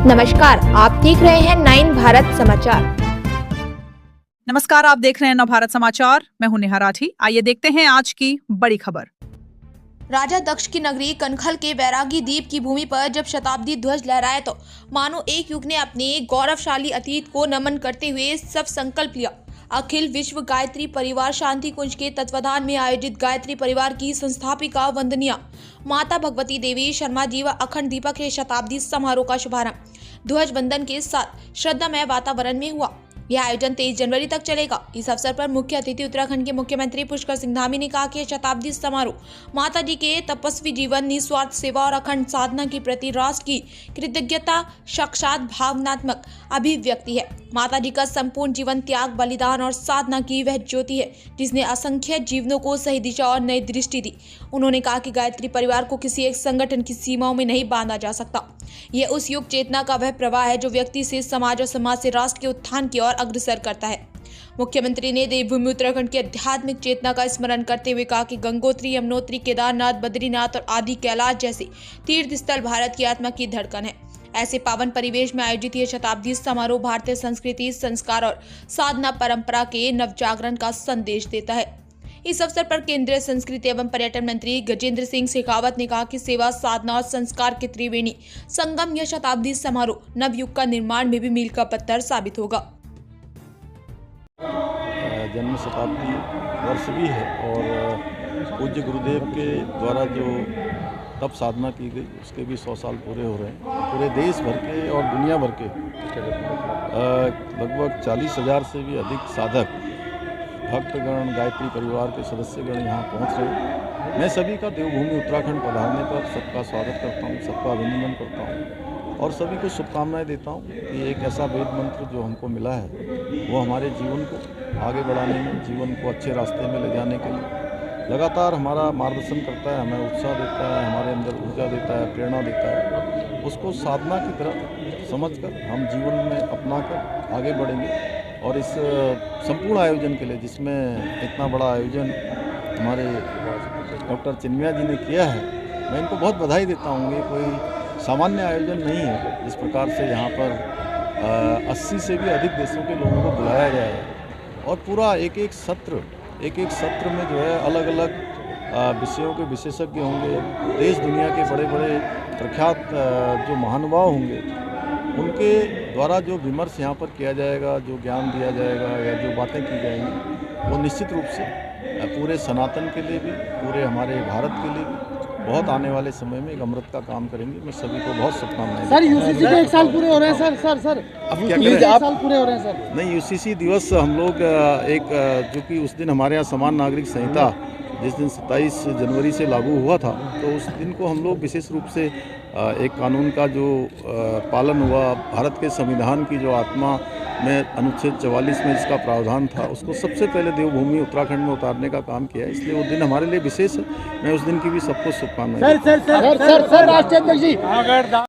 नमस्कार, आप देख रहे हैं 9 भारत समाचार। नमस्कार, आप देख रहे हैं 9 भारत समाचार। मैं हूं नेहा राठी। आइए देखते हैं आज की बड़ी खबर। राजा दक्ष की नगरी कनखल के बैरागी द्वीप की भूमि पर जब शताब्दी ध्वज लहराए तो मानो एक युग ने अपने गौरवशाली अतीत को नमन करते हुए सब संकल्प लिया। अखिल विश्व गायत्री परिवार शांति कुंज के तत्वाधान में आयोजित गायत्री परिवार की संस्थापिका वंदनीय माता भगवती देवी शर्मा जी व अखंड दीपक के शताब्दी समारोह का शुभारंभ ध्वज वंदन के साथ श्रद्धामय वातावरण में हुआ। यह आयोजन 23 जनवरी तक चलेगा। इस अवसर पर मुख्य अतिथि उत्तराखंड के मुख्यमंत्री पुष्कर सिंह धामी ने कहा कि शताब्दी समारोह माता जी के तपस्वी जीवन, निस्वार्थ सेवा और अखंड साधना के प्रति राष्ट्र की कृतज्ञता साक्षात भावनात्मक अभिव्यक्ति है। माता जी का संपूर्ण जीवन त्याग, बलिदान और साधना की वह ज्योति है जिसने असंख्य जीवनों को सही दिशा और नई दृष्टि दी। उन्होंने कहा कि गायत्री परिवार को किसी एक संगठन की सीमाओं में नहीं बांधा जा सकता। यह उस युग चेतना का वह प्रवाह है जो व्यक्ति से समाज और समाज से राष्ट्र के उत्थान की ओर अग्रसर करता है। मुख्यमंत्री ने देवभूमि उत्तराखंड की आध्यात्मिक चेतना का स्मरण करते हुए कहा कि गंगोत्री, यमुनोत्री, केदारनाथ, बद्रीनाथ और आदि कैलाश जैसे तीर्थ स्थल भारत की आत्मा की धड़कन है। ऐसे पावन परिवेश में आयोजित यह शताब्दी समारोह भारतीय संस्कृति, संस्कार और साधना परंपरा के नवजागरण का संदेश देता है। इस अवसर पर केंद्रीय संस्कृति एवं पर्यटन मंत्री गजेंद्र सिंह शेखावत ने कहा कि सेवा, साधना और संस्कार के त्रिवेणी संगम यह शताब्दी समारोह नवयुग का निर्माण में भी मील का पत्थर साबित होगा। जन्म शताब्दी वर्ष भी है और पूज्य गुरुदेव के द्वारा जो तप साधना की गई उसके भी 100 साल पूरे हो रहे हैं। पूरे देश भर के और दुनिया भर के लगभग 40,000 से भी अधिक साधक, भक्तगण, गायत्री परिवार के सदस्यगण यहाँ पहुँच रहे हैं। मैं सभी का देवभूमि उत्तराखंड पधारने पर सबका स्वागत करता हूँ, सबका अभिनंदन करता हूँ और सभी को शुभकामनाएं देता हूँ कि एक ऐसा वेद मंत्र जो हमको मिला है वो हमारे जीवन को आगे बढ़ाने में, जीवन को अच्छे रास्ते में ले जाने के लिए लगातार हमारा मार्गदर्शन करता है, हमें उत्साह देता है, हमारे अंदर ऊर्जा देता है, प्रेरणा देता है। उसको साधना की तरह समझकर हम जीवन में अपनाकर आगे बढ़ेंगे। और इस संपूर्ण आयोजन के लिए, जिसमें इतना बड़ा आयोजन हमारे डॉक्टर चिन्मया जी ने किया है, मैं इनको बहुत बधाई देता हूँ। ये कोई सामान्य आयोजन नहीं है। जिस प्रकार से यहाँ पर 80 से भी अधिक देशों के लोगों को बुलाया गया है और पूरा एक एक सत्र में जो है अलग अलग विषयों के विशेषज्ञ होंगे, देश दुनिया के बड़े बड़े प्रख्यात जो महानुभाव होंगे, उनके द्वारा जो विमर्श यहाँ पर किया जाएगा, जो ज्ञान दिया जाएगा या जो बातें की जाएंगी, वो निश्चित रूप से पूरे सनातन के लिए भी, पूरे हमारे भारत के लिए भी बहुत आने वाले समय में एक अमृत का काम करेंगे। मैं सभी को बहुत शुभकामनाएं। सर, यूसीसी के 1 साल पूरे हो रहे हैं सर। अब क्या करें? 1 साल पूरे हो रहे हैं सर। नहीं, यूसीसी दिवस हम लोग जो कि उस दिन हमारे यहाँ समान नागरिक संहिता जिस दिन 27 जनवरी से लागू हुआ था, तो उस दिन को हम लोग विशेष रूप से एक कानून का जो पालन हुआ, भारत के संविधान की जो आत्मा में अनुच्छेद 44 में जिसका प्रावधान था, उसको सबसे पहले देवभूमि उत्तराखंड में उतारने का काम किया है। इसलिए वो दिन हमारे लिए विशेष है। मैं उस दिन की भी सबको शुभकामनाएं। सर राष्ट्रीय अध्यक्ष जी